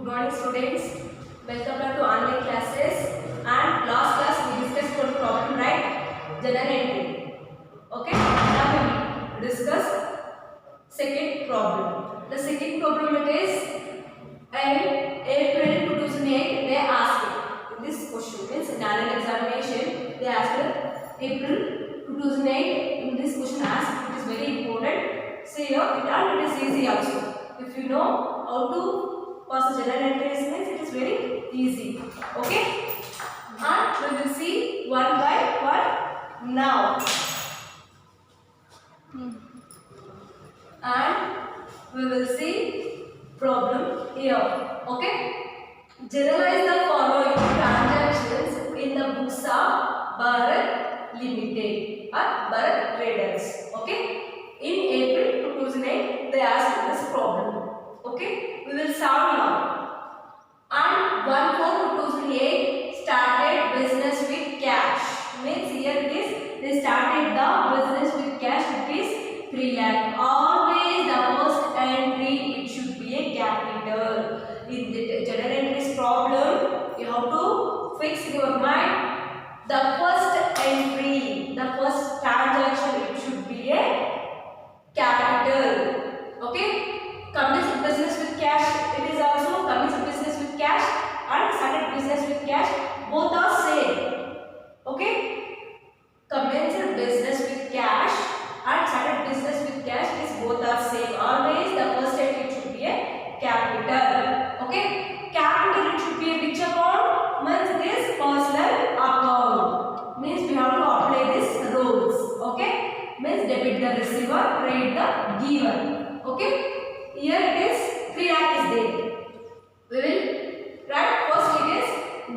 morning students. Welcome back to online classes. And last class we discussed one problem, right? Journal entry. Okay. Now we discuss second problem. The second problem it is in April 2008 they asked this question means in annual examination they asked April 2008 in this question asked. It is very important. See here and it is easy also. If you know how to pass the journal entries means it is very easy. Okay, and we will see one by one now. And we will see problem here. Okay, generalize the following transactions in the books of Bharat Limited or Bharat Traders. Okay, in April 2008 they asked this problem. Okay, we will solve now. And 1/4/2008 started business with cash. Means here it is they started the business with cash. It is 3 lakh. Always the first entry it should be a capital. In the journal entries problem, you have to fix in your mind the first entry, the first transaction it should be a capital. Okay. Commence business with cash. It is also commence business with cash and started business with cash. Both are same. Okay. Commence business with cash and started business with cash is both are same. Always the first entry should be a capital. Okay. Capital it should be a which account? Means this personal account. Means we have to apply this rules. Okay. Means debit the receiver, credit the giver. Okay. Here it is 3 lakh is there. We will write first it is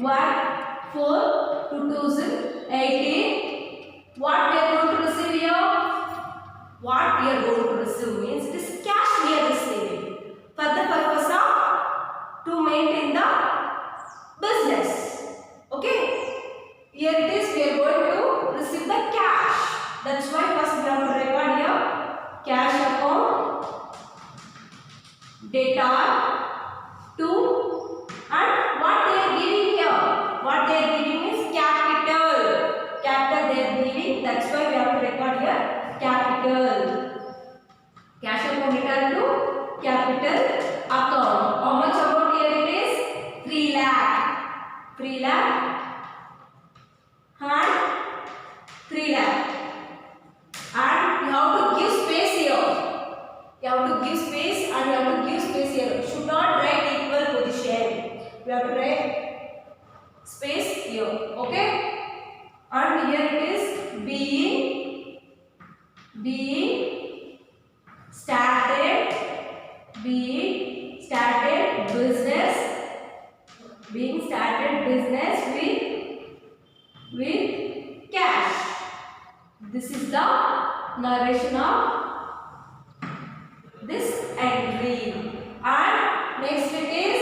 1/4/2018. What we are going to receive here? What we are going to receive means this cash we are receiving for the purpose of to maintain the business. Okay. Here it is we are going to receive the cash. That's why first we have to record here cash account. Data to and what they are giving here. What they are giving is capital. Capital they are giving. That's why we have to record here capital. Cash account return to capital account. How much amount here it is? 3 lakh. 3 lakh and 3 lakh. And you have to give space here. You have to give space and you have to give space here. Should not write equal position. We have to write space here. Okay. And here it is being started business. Being started business with cash. This is the narration of this entry. And next it is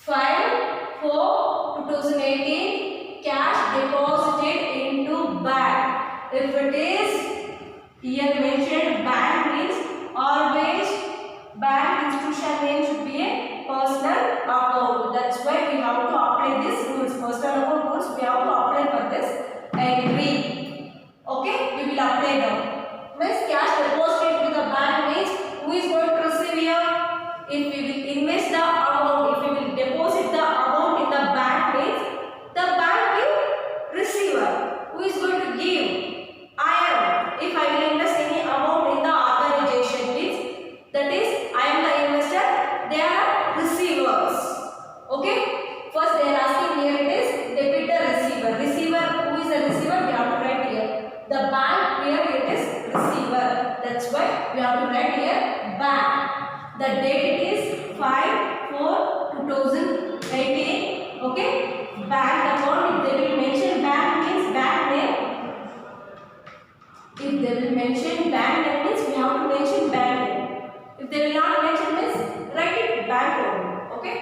5/4/2018 cash deposited into bank. If it is here mentioned bank means always bank institution name should be a personal account. That's why we have to apply this rules. Personal account rules we have to apply for this entry. Okay, we will apply now. Means cash deposited to the bank means who is going to receive here? If we will invest the amount, if we will deposit the amount in the bank means the bank will receiver. Who is going to give? I am. If I will invest any amount in the organization means that is I am the investor. They are receivers. Okay. First they are asking here it is debitor receiver. Receiver who is the receiver? We have to write here. The bank here it is receiver. That's why we have to write here bank. The date is 5/4/2018. Okay. Bank account. If they will mention bank means bank name. If they will mention bank name means we have to mention bank name. If they will not mention means write it bank only. Okay.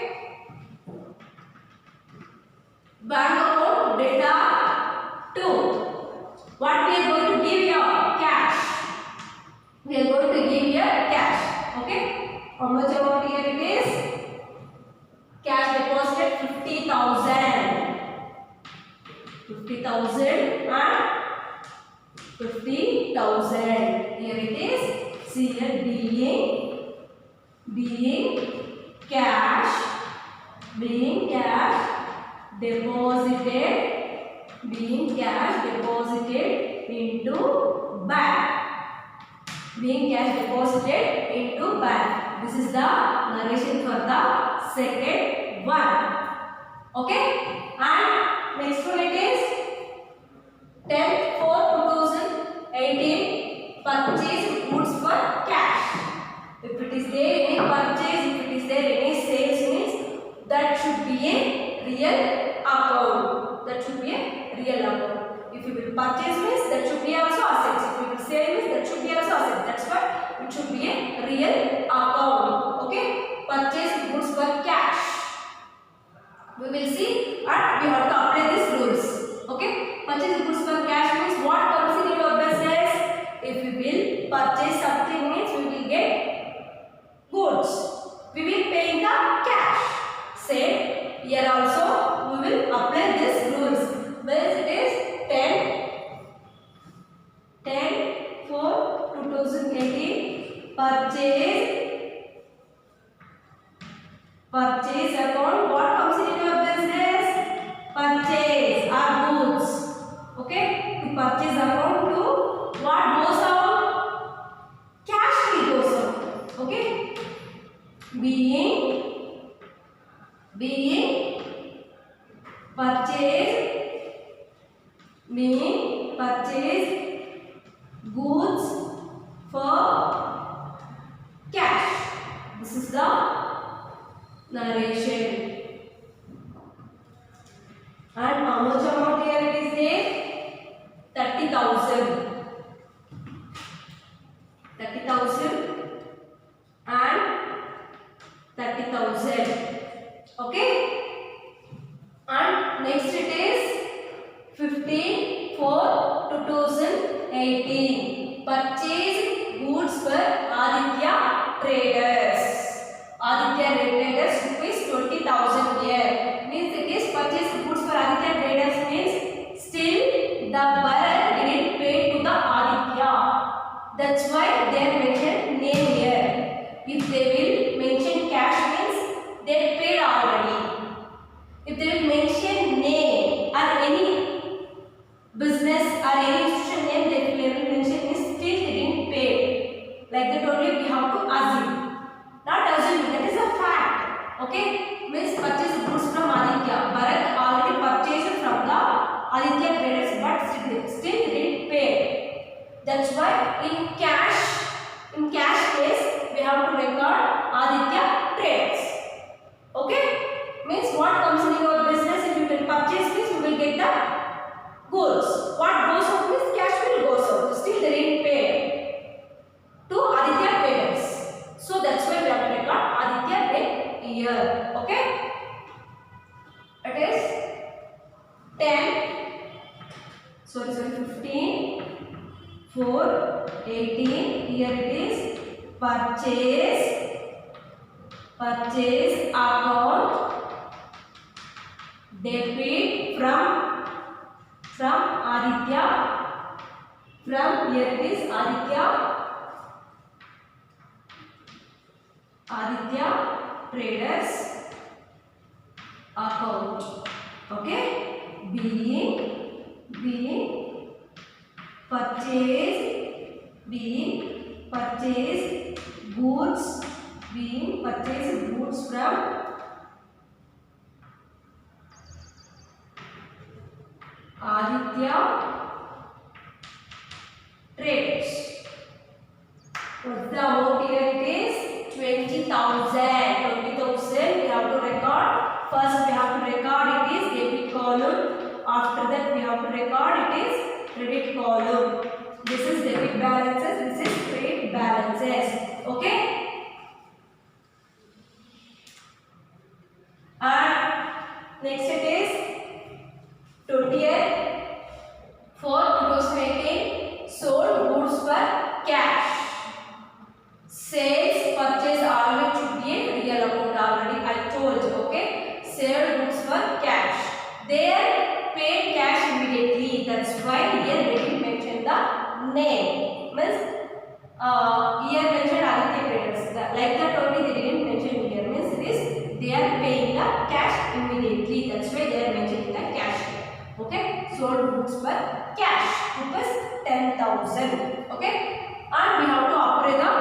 Bank account data 2. What we are going to give here? Cash. We are going to give here cash. Okay. How much amount here it is? 50,000. 50,000 and 50,000. Here it is. See here, being cash deposited into bank. Being cash deposited into bank. This is the narration for the second one. Okay, and next one it is 10/4/2018 purchase goods for cash. If it is there any purchase, if it is there any sales, means that should be a real account. That should be a real account. If you will purchase means that should be also assets. If you will sell means that should be also assets. That's why it should be a real account. Okay, purchase goods for cash. We will see and we have to apply these rules. Okay, purchase goods for cash means what comes in your business. If we will purchase something means we will get goods. We will pay in the cash. Same here also we will apply these rules. Whereas it is 10/4/2018 purchase account. What comes in your business? Purchase or goods. Okay, to purchase account to what goes out? Cash will goes out. Okay, being purchase goods for cash. This is the narration. And how much amount here it is there? 30,000. 30,000 and 30,000. Okay. And next it is 15/4/2018 purchase goods for Aditya Traders. Aditya Traders rupees 20,000 here. Means it is purchase goods for Aditya Traders means still the buyer didn't pay to the Aditya. That's why they have mentioned name here. If they will mention cash means they paid already. If they will mention name or any business or any institution name they will mention is still they didn't pay. Like that only we have to assume. Not assuming, that is a fact. Okay, means purchase goods from Aditya. Bharat already purchased from the Aditya Traders but still they didn't pay. That's why in cash case we have to record Aditya Traders. Okay, means what comes in your business. If you will purchase this, you will get the goods. What goes out means cash will goes out. Still they didn't pay to Aditya Traders. So that's why we have to record Aditya here. Okay, it is 15/4/18. Here it is purchase account debit from Aditya. From here it is Aditya Traders account. Okay, being purchase goods from Aditya Traders. What's the amount here? It is 20,000. 20,000 we have to record. First we have to record it is debit column. After that we have to record it is credit column. This is debit balances. This is credit balances. Okay. And next it is 20/4/2018 sold goods for cash. Sales purchase always should be a real amount. Already I told you. Okay, sold goods for name means here mentioned Aditya Traders. Like that only they didn't mention here means it is they are paying the cash immediately. That's why they are mentioning the cash here. Okay, sold goods for cash rupees 10,000. Okay, and we have to apply the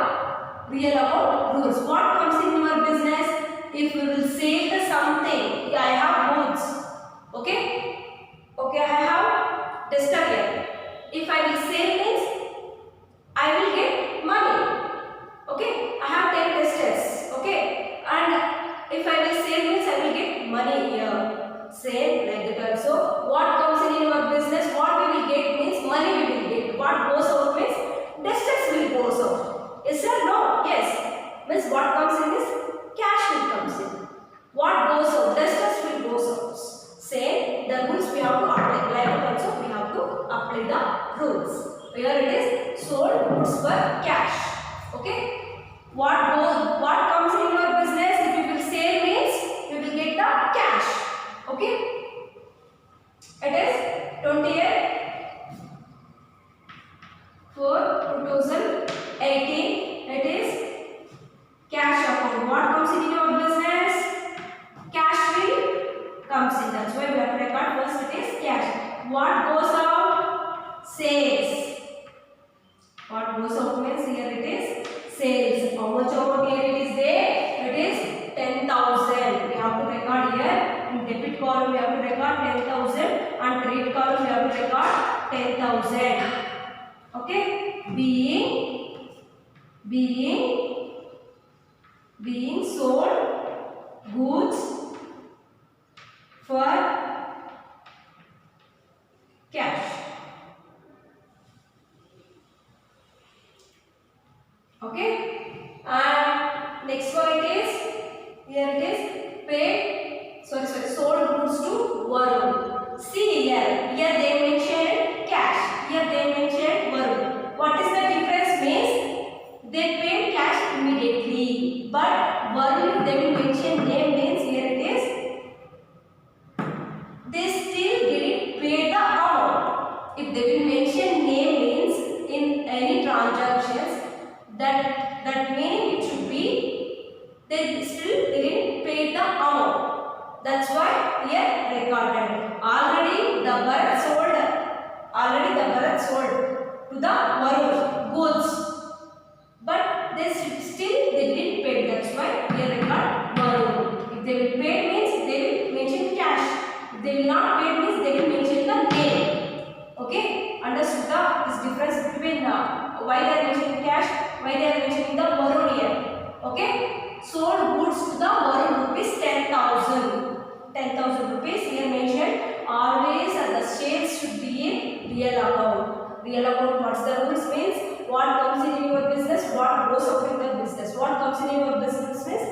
real amount rules. What comes in your business? If we will sell the something, I have goods. Okay, I have tester here. If I will sell means I will get money. Okay, I have 10 testers. Okay, and if I will sell means I will get money here. Same like that also. What comes in your business? What we will get means money we will get. What goes out means testers will goes out. Yes sir? No. Yes. Means what comes in is cash will comes in. What goes out? Testers will goes out. Same. The rules we have to apply. Like that also we have to apply the rules. Here it is sold goods for cash. Okay. What comes in your business? If you will sell means you will get the cash. Okay. It is 28 for 2018. It is cash account. What comes in your business? Cash will comes in. That's why we have to record first it is cash. What goes out? Sales. What goes out means here it is sales. How much amount here it is there? It is 10,000. We have to record here. In debit column we have to record 10,000 and credit column we have to record 10,000. Okay. Being sold goods for cash. Okay, and next one it is here it is paid sold goods to Varun. See here they mentioned cash, here they mentioned Varun. What is the difference means they paid cash immediately, but Varun if they will mention name means here it is they still didn't pay the amount. If they will mention name means in any transactions that meaning it should be they still didn't pay the amount. That's why here recorded. Already the Bharat sold to the Varun goods, but they still they didn't pay. That's why here record Varun. If they will pay means they will mention cash. If they will not pay means they will mention the name. Okay, understood this difference between why they are mentioning cash, why they are mentioning the Varun here. Okay, sold goods to the Varun rupees 10,000. 10,000 rupees here mentioned. Always the sales should be in real account. Real account, what's the rules means? What comes in your business, what goes out in the business. What comes in your business means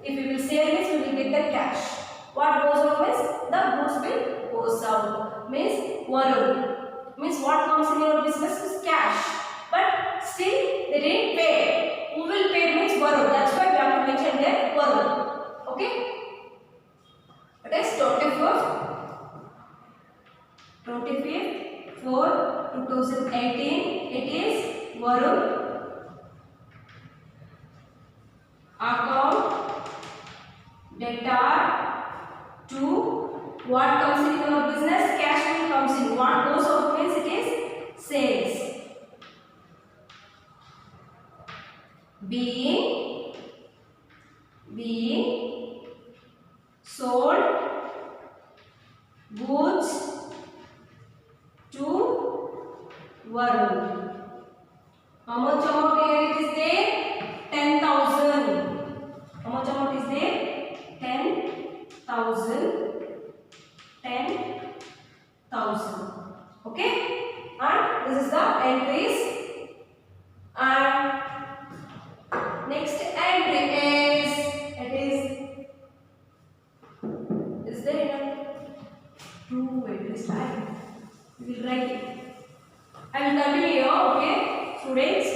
if you will sell means you will get the cash. What goes out means the goods will goes out. Means Varun. Means what comes in your business is cash. But still they didn't pay. Who will pay means Varun. That's why we have to mention there Varun. Okay. It is 25th for 2018. It is Varun. Account debtor to what comes in your business? Cash will comes in. What goes out means it is sales. Being sold goods to Varun. How much amount here it is there? 10,000. How much amount is there? 10,000. 10,000. Okay? And this is the entries. And next entry is there enough? 2 entries, right? We will write it. I will continue here, okay, students.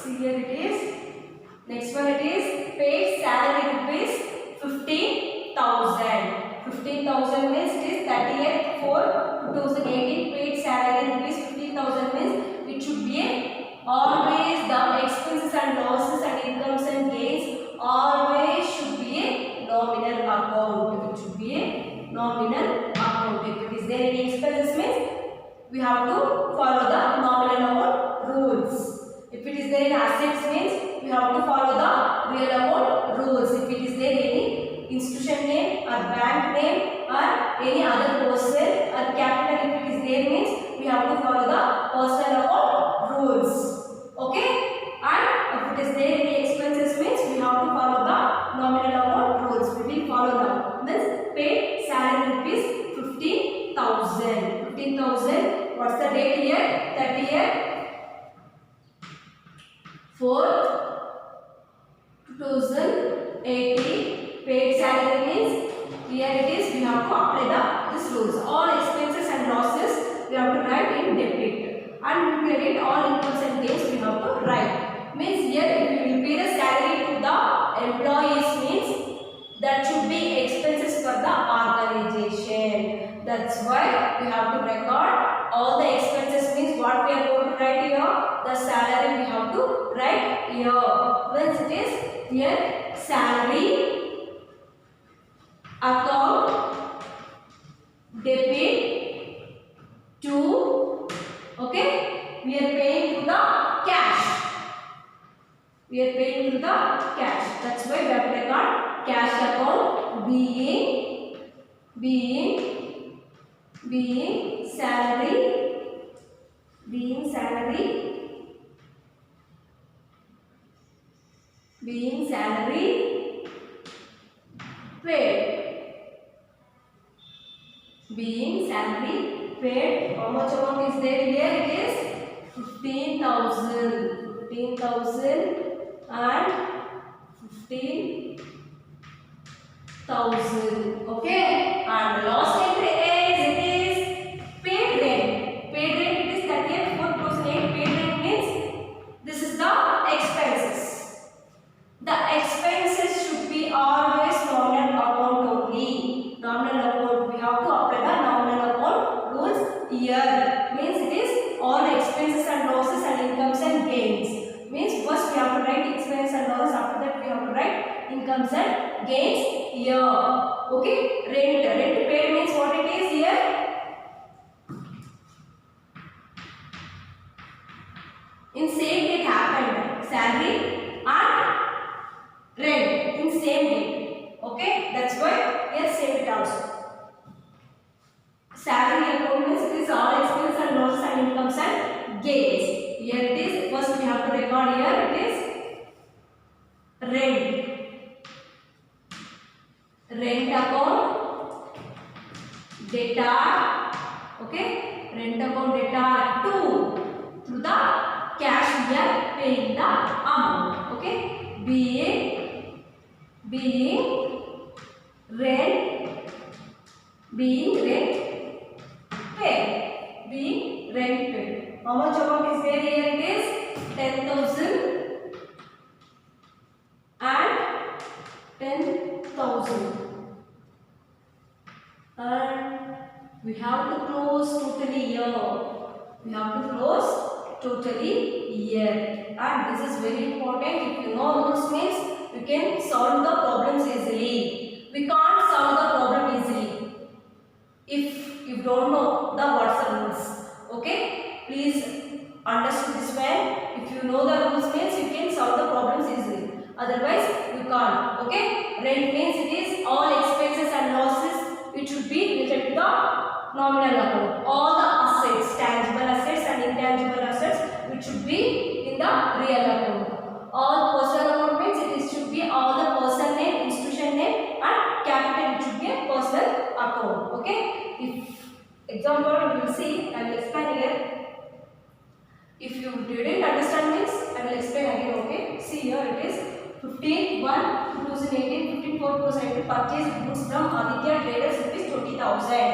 See here it is. Next one it is paid salary rupees 15,000. 15,000 means it is 30th for 2018. Paid salary rupees 15,000 means it should be always the expenses and losses and incomes and gains always should be a nominal account. It should be a nominal account. If it is there any expenses means we have to follow the nominal account rules. If it is there in assets means we have to follow the real account rules. If it is there any institution name or bank name or any other person or capital, if it is there means we have to follow the personal account rules. Okay, and if it is there any expenses means we have to follow the nominal account rules. We will follow them. Means paid salary rupees 15,000. 15,000. What's the date here? 30th 4th 2018. Paid salary means here it is we have to apply this rules. All expenses and losses we have to write in debit, and credit all incomes and gains we have to write. Means here if we will pay the salary to the employees means that should be expenses for the organization. That's why we have to record all the expenses means what we are going to write here. The salary we have to write here. Means it is here salary account debit to, okay, we are paying to the cash. We are paying to the cash. That's why we have to record cash account being salary paid. Being salary paid. How much amount is there here? It is 15,000. 15,000 and 15,000. Okay. And the last entry is it is paid rent. Paid rent it is 30th 4,008. Paid rent means this is the expenses. The expenses should be always nominal account only. Nominal account. We have to apply the nominal account rules here. Means it is all expenses and losses and incomes and gains. Means first we have to write expenses and losses. After that we have to write incomes and gains here. Okay. Rent. Rent paid means what it is here. In same date happened. Salary and rent in same date. Okay, that's why here same date also. Salary account means it is all expenses and losses and incomes and gains. Here it is. First we have to record here it is rent. Rent account debtor. Okay, rent account debtor to through the cash we are paying the amount. Okay, being rent paid. Being rent paid. How much amount is there here? It is 10,000 and 10,000. And we have to close totally here. We have to close totally here. And this is very important. If you know rules means you can solve the problems easily. We can't solve the problem easily if you don't know the what's the rules. Okay, please understand this one. If you know the rules means you can solve the problems easily. Otherwise you can't. Okay, rent means it is all expenses and losses. It should be related to the nominal account. All the assets, tangible assets and intangible assets, which should be in the real account. All personal account means it should be all the person name, institution name and capital. It should be a personal account. Okay. If example you will see, I will explain here. If you didn't understand this, I will explain again. Okay. See here it is 15/1/2018, 15/4/2018 purchase goods from Aditya Traders rupees 20,000.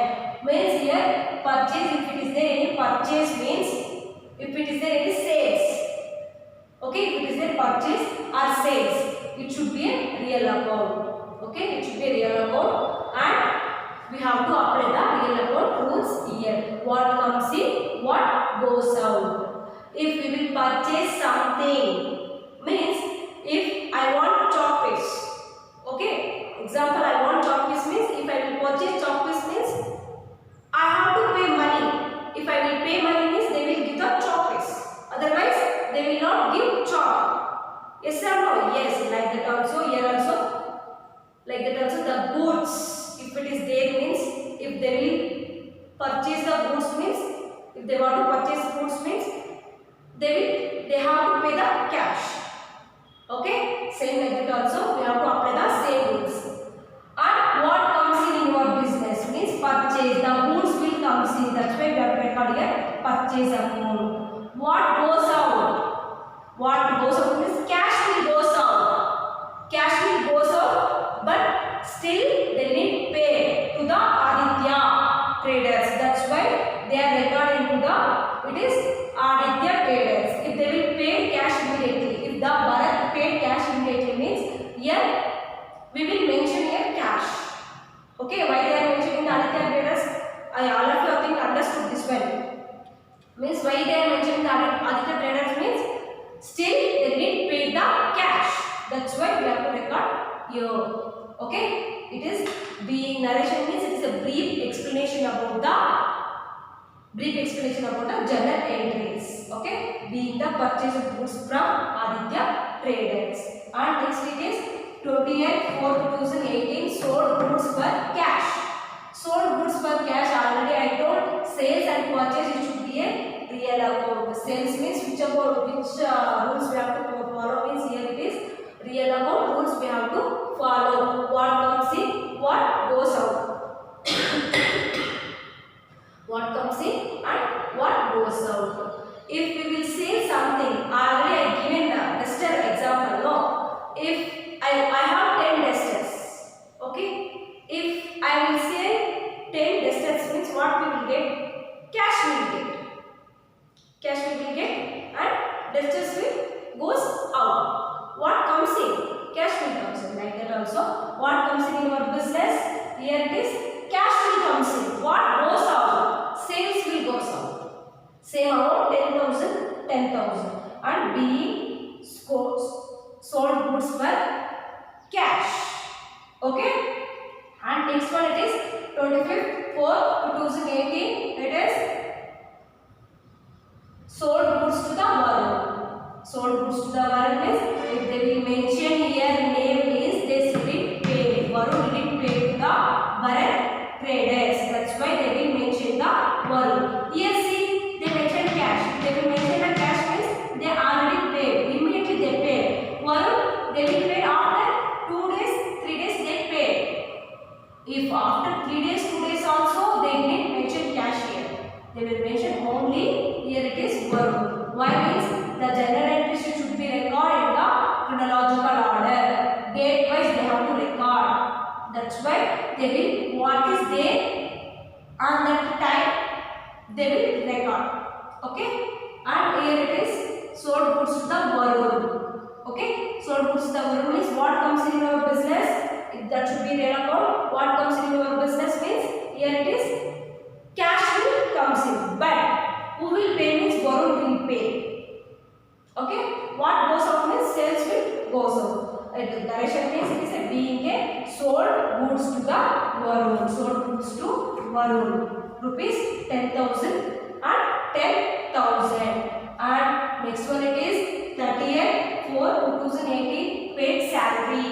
Means here purchase, if it is there any purchase means if it is there any sales. Okay, if it is purchase or sales, it should be a real account. Okay, it should be a real account, and we have to apply the real account rules here. What comes in, what goes out. If we will purchase something, means if I want chalk piece, okay, example, I want chalk piece means if I will purchase chalk piece means I have to pay money. If I will pay money means they will give the chalk piece. Otherwise, they will not give chalk. Yes or no? Yes. Like that also. Here also. Like that also. The goods. If it is there means if they will purchase the goods means if they want to purchase goods means they have to pay the cash. Okay. Same like that also. We have to apply the same rules. And what comes in your business means purchase. The goods will comes in. That's why we have to record here purchase amount. What goes out? What goes out means cash will goes out. Cash will goes out, but still they need pay to the Aditya traders. That's why they are recording to the it is Aditya traders. If they will pay cash immediately, if the Bharat paid cash immediately means here we will mention here cash. Okay, why they are mentioning the Aditya traders? All of you I think understood this one. Means why they are mentioning the Aditya traders means still they need pay the cash. That's why we have to record here. Okay, it is being narration means it is a brief explanation about the journal entries. Okay, being the purchase of goods from Aditya traders. And next it is 28/4/2018 sold goods for cash. Sold goods for cash, already I told sales and purchase it should be a real account. Sales means which rules we have to follow means here it is real account rules we have to follow. What comes in, what goes out. What comes in and what goes out. If we will say something, already I given the duster example. No, if I have 10 dusters, okay. If I will say 10 dusters means what we will get? Cash will get. Cash we will get and dusters will goes out. What comes in? Cash will comes in. Like that also. What comes in your business? Here it is cash will comes in. What goes out? Sales will goes out. Same amount 10,000, 10,000 and being sold goods for cash. Okay. And next one it is 25/4/2018. It is sold goods to the Varun. Sold goods to the Varun means if they will mention here name means they didn't pay. Varun didn't pay to the Bharat traders. That's why they will mention the Varun. Here see they mention cash. They will mention the cash means they already paid. Immediately they paid. Varun they will pay after 2 days, 3 days they paid. If after 3 days, 2 days also they didn't mention cash here. They will mention only here it is Varun. Why means the journal entries should be recorded in the chronological order. Date wise they have to record. That's why they will what is there on that time they will record. Okay. And here it is sold goods to the Varun. Okay. Sold goods to the Varun means what comes in your business. That should be real account. What comes in your business means here it is cash will comes in, but who will pay means Varun will pay. Okay. What goes out means sales will goes out. The direction means it is a being a sold goods to the Varun. Sold goods to Varun. Rupees 10,000 and 10,000. And next one it is 38/4/2018 paid salary.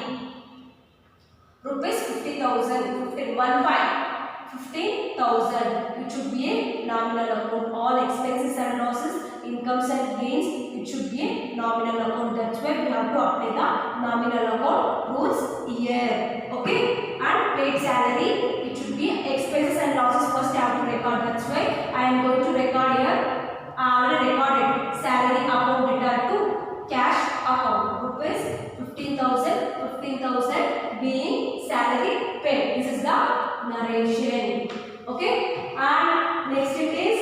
Rupees 50,000, 15,000. It should be a nominal account. All expenses and losses, incomes and gains, it should be a nominal account. That's why we have to apply the nominal account rules here. Okay. And paid salary, it should be expenses and losses. First I have to record. That's why I am going to record here. I already recorded salary account data to cash account. Rupees 15,000 being salary paid. This is the narration. Okay. And next it is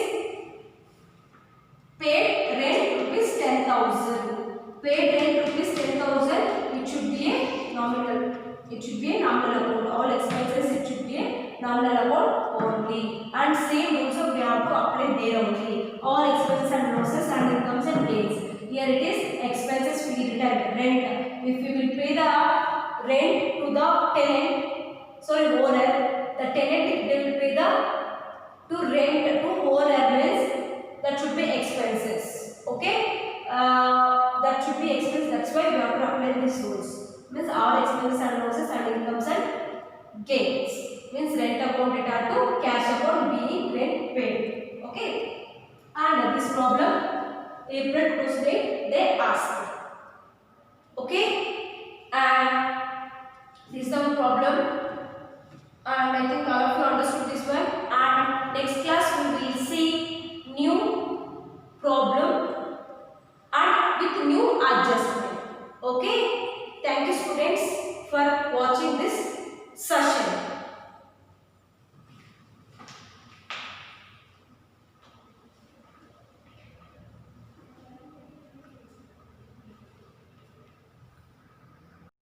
paid rent rupees 10,000. Paid rent rupees 10,000. permanently. All expenses and losses and incomes and gains. Here it is expenses to be returned. Rent. If you will pay the rent to the tenant, sorry owner, the tenant they will pay the to rent to owner means that should be expenses. Okay, that should be expense. That's why we have to apply these rules. Means all expenses and losses and incomes and gains. Means rent account it are to cash account being rent paid. Okay, and this problem April 2008 they asked. Okay, and this is the problem, and I think all of you understood this one. And next class we will see new problem and with new adjustment. Okay, thank you students for watching this session.